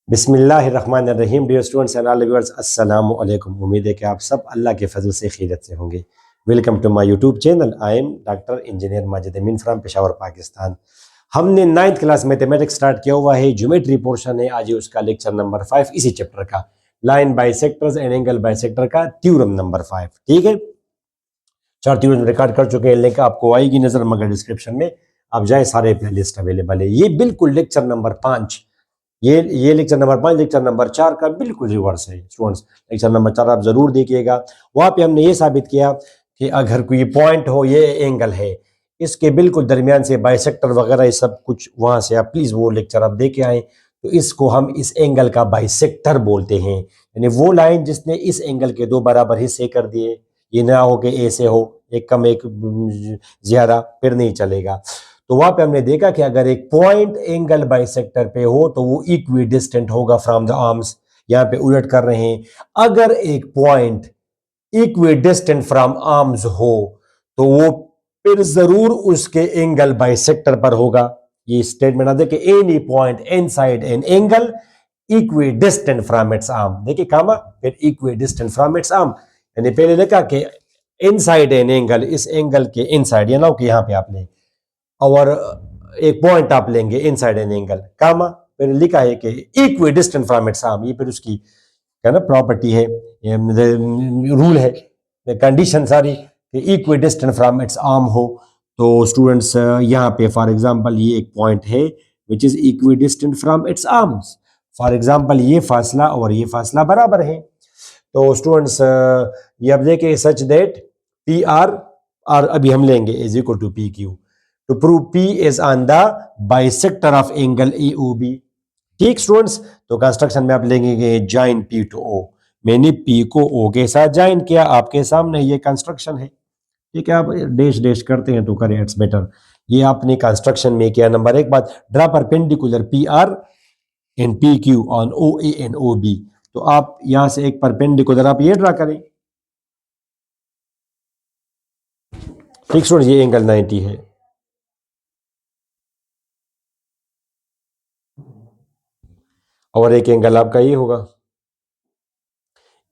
बिस्मिल्लाहिर्रहमानिर्रहीम। Dear students and all viewers, अस्सलामु अलैकुम। उम्मीद है कि आप सब अल्लाह के फजल से खैरियत से होंगे। Welcome to my YouTube channel. I am doctor engineer Majid Amin from Peshawar, Pakistan. हमने 9th क्लास मैथमेटिक्स स्टार्ट किया हुआ है। ज्योमेट्री पोर्शन है आज उसका लेक्चर नंबर 5, इसी चैप्टर का line bisectors and angle bisector का थ्योरम नंबर 5। ठीक है, 4 थ्योरम रिकॉर्ड कर चुके हैं, लिंक आपको आएगी नजर, मगर डिस्क्रिप्शन में आप जाए, सारे प्लेलिस्ट अवेलेबल है। ये बिल्कुल लेक्चर नंबर 5, ये लेक्चर नंबर 5 लेक्चर नंबर 4 का बिल्कुल रिवर्स है स्टूडेंट्स। लेक्चर नंबर 4 आप जरूर देखिएगा। वहां पे हमने ये साबित किया कि अगर कोई पॉइंट हो, ये एंगल है, इसके बिल्कुल दरमियान से बाइसेक्टर वगैरह ये सब कुछ, वहां से आप प्लीज वो लेक्चर आप देख के आए। तो इसको हम इस एंगल का बाइसेक्टर बोलते हैं, यानी वो लाइन जिसने इस एंगल के दो बराबर हिस्से कर दिए। ये ना हो कि ए से हो, एक कम एक ज्यादा, फिर नहीं चलेगा। तो वहां पे हमने देखा कि अगर एक पॉइंट एंगल बाइसेक्टर पे हो तो वो इक्वी डिस्टेंट होगा फ्रॉम द आर्म्स। यहाँ पे उलट कर रहे हैं, अगर एक point equi distant from arms हो तो वो फिर जरूर उसके एंगल बाइसेक्टर पर होगा। ये स्टेटमेंट आप देखिए, any point inside an angle equi distant from its arm. देखिए कामा, फिर equi distant from its arm, यानी पहले देखा कि इनसाइड एन एंगल, इस एंगल के इनसाइड, या ना कि यहाँ पे आपने, और एक पॉइंट आप लेंगे इनसाइड एन एंगल कामा, फिर लिखा है कि equi distant from its arm. ये फिर उसकी क्या ना प्रॉपर्टी है, रूल है, कंडीशन सारी, कि equi distant from its arm हो। तो स्टूडेंट्स यहाँ पे फॉर एग्जांपल ये एक पॉइंट है which is equidistant from its arms. For example ये फासला और ये फासला बराबर है। तो स्टूडेंट्स ये अब देखें, सच दैट पी आर, और अभी हम लेंगे is equal to P Q to prove P is on the bisector of angle AOB। ठीक स्टूडेंट्स, तो कंस्ट्रक्शन में आप लेंगे ज्वाइन P to O। मैंने P को O के साथ ज्वाइन किया, आपके सामने ये कंस्ट्रक्शन है। ठीक है, आप डैश डैश करते हैं तो करें, इट्स बेटर। ये आपने कंस्ट्रक्शन में किया। नंबर एक बात, draw perpendicular PR and PQ on OA and OB। तो आप यहां से एक परपेंडिकुलर आप ये ड्रा करें। ठीक स्टूडेंट्स, ये एंगल 90 है, और एक एंगल आपका ये होगा।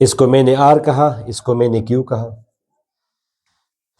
इसको मैंने R कहा, इसको मैंने Q कहा।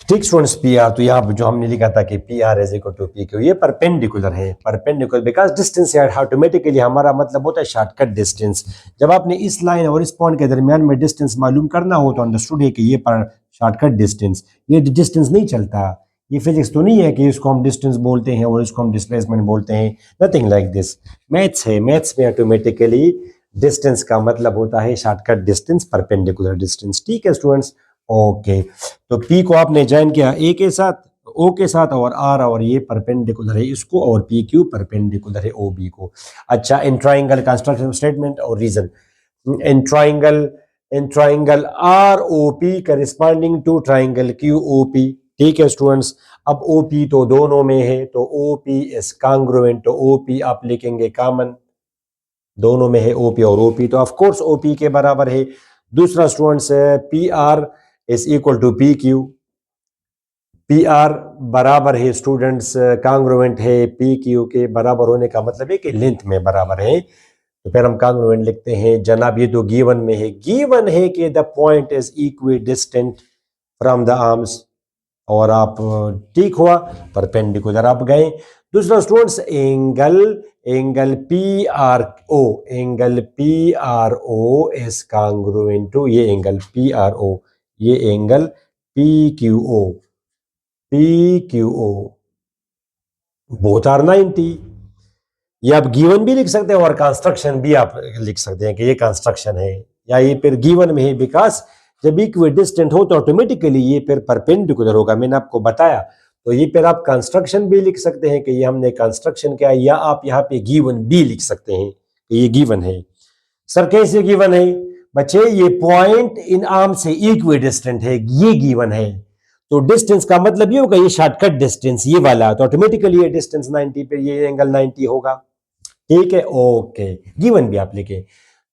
ठीक स्टूडेंट्स, PR, तो यहाँ जो हमने लिखा था कि PR is equal to PQ, ये परपेंडिकुलर है। परपेंडिकुलर बिकॉज डिस्टेंस यार ऑटोमेटिकली हमारा मतलब होता है शॉर्टकट डिस्टेंस। जब आपने इस लाइन और इस पॉइंट के दरमियान में डिस्टेंस मालूम करना हो तो अंडरस्टूड है कि ये पर शॉर्टकट डिस्टेंस, ये डिस्टेंस नहीं चलता। ये फिजिक्स तो नहीं है कि इसको हम डिस्टेंस बोलते हैं और इसको हम डिस्प्लेसमेंट बोलते हैं, नथिंग लाइक दिस। मैथ्स है, मैथ्स में ऑटोमेटिकली डिस्टेंस का मतलब होता है शॉर्टकट डिस्टेंस, परपेंडिकुलर डिस्टेंस। ठीक है स्टूडेंट्स, ओके। तो P को आपने ज्वाइन किया A के साथ, O के साथ, और R, और ये परपेंडिकुलर है इसको, और PQ परपेंडिकुलर है OB को। अच्छा, इन ट्राइंगल कंस्ट्रक्शन स्टेटमेंट और reason. In triangle ROP corresponding to triangle QOP। ठीक है स्टूडेंट्स, अब OP तो दोनों में है, तो OP इज कांग्रुएंट, तो OP आप लिखेंगे कॉमन, दोनों में है OP और OP, तो ऑफ कोर्स OP के बराबर है। दूसरा students, PR is equal to PQ। PR बराबर है स्टूडेंट्स, कांग्रुएंट है PQ के। बराबर होने का मतलब है कि लेंथ में बराबर है, तो फिर हम कांग्रुएंट लिखते हैं। जनाब ये तो गिवन में है, गिवन है कि the point is equidistant from the arms, और आप ठीक हुआ, परपेंडिकुलर आप गए। दूसरा students, angle PRO, angle PRO is congruent to ये एंगल PRO, ये एंगल PQO बोथ आर 90। ये आप गिवन भी लिख सकते हैं और कंस्ट्रक्शन भी आप लिख सकते हैं कि ये कंस्ट्रक्शन है, या ये फिर गिवन में है, बिकॉज जब इक्वी डिस्टेंट हो तो ऑटोमेटिकली ये फिर परपेंडिकुलर होगा, मैंने आपको बताया। तो ये फिर आप कंस्ट्रक्शन भी लिख सकते हैं कि ये हमने कंस्ट्रक्शन किया, या आप यहाँ पे गिवन भी लिख सकते हैं कि ये गिवन है। सर कैसे गिवन है बच्चे? ये पॉइंट इन आर्म से इक्वी डिस्टेंट है, ये गिवन है। तो डिस्टेंस का मतलब ये होगा, ये शॉर्टकट डिस्टेंस ये वाला, तो ऑटोमेटिकली ये डिस्टेंस 90 पे ये एंगल 90 होगा। ठीक है, ओके, गिवन भी आप लिखे।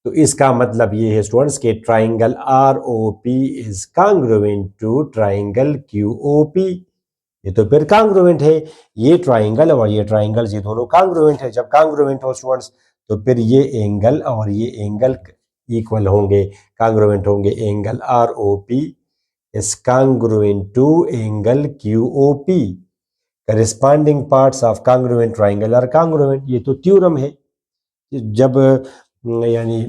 तो इसका मतलब ये है स्टूडेंट्स के triangle ROP is congruent to triangle QOP। ये तो फिर कांग्रुएंट है, ये ट्राइंगल और ये ट्राइंगल, ये दोनों कांग्रुएंट है। जब कांग्रुएंट हो स्टूडेंट्स तो फिर ये एंगल और ये एंगल इक्वल होंगे, कांग्रुएंट होंगे। Angle R O P is congruent to angle Q O P. Corresponding parts of congruent triangle are congruent. ये तो थ्योरम है। जब यानी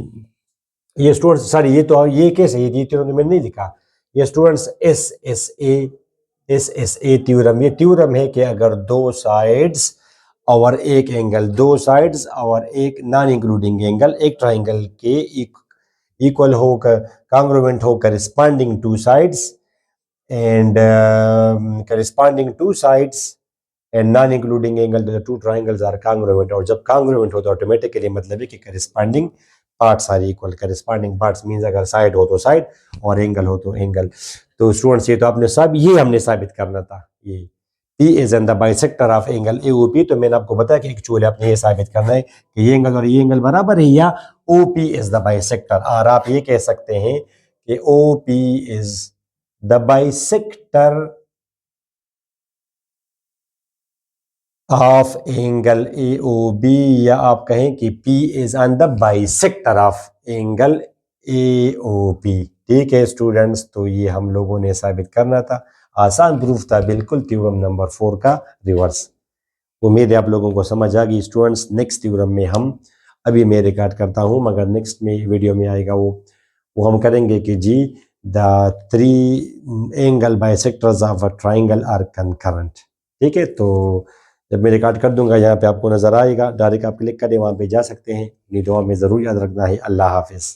ये स्टूडेंट्स, सॉरी ये कैसे, ये थ्योरम मैंने नहीं लिखा। ये students S S A theorem, ये थ्योरम है कि अगर दो साइड्स और एक एंगल, दो साइड्स और एक नॉन इंक्लूडिंग एंगल एक ट्राइंगल के इक्वल होकर, कांग्रुएंट हो corresponding to sides and corresponding to sides and non including angle, the two triangles are congruent. और जब कांग्रुएंट हो तो ऑटोमेटिकली मतलब है कि corresponding parts are equal. Corresponding parts means अगर साइड हो तो साइड और एंगल हो तो एंगल। तो स्टूडेंट्स ये तो आपने सब, ये हमने साबित करना था। ये P is in the bisector of angle AOP। तो मैंने आपको बताया कि एक्चुअली आपने ये साबित करना है कि ये एंगल और ये एंगल बराबर है, या OP इज द बाइसेक्टर। और आप ये कह सकते हैं कि OP is the bisector of angle AOB, या आप कहें कि P is on the bisector of angle AOP। ठीक है स्टूडेंट्स, तो ये हम लोगों ने साबित करना था। आसान प्रूफ था बिल्कुल, थ्योरम नंबर 4 का रिवर्स। उम्मीद है आप लोगों को समझ आ गई स्टूडेंट्स। नेक्स्ट थ्योरम में हम, अभी मैं रिकॉर्ड करता हूँ मगर नेक्स्ट में वीडियो में आएगा वो हम करेंगे कि जी the three angle bisectors of a triangle are concurrent. ठीक है, तो जब मैं रिकॉर्ड कर दूंगा यहाँ पे आपको नजर आएगा, डायरेक्ट आप क्लिक करें वहाँ पे जा सकते हैं। अपनी दुआ में ज़रूर याद रखना है। अल्लाह हाफिज़।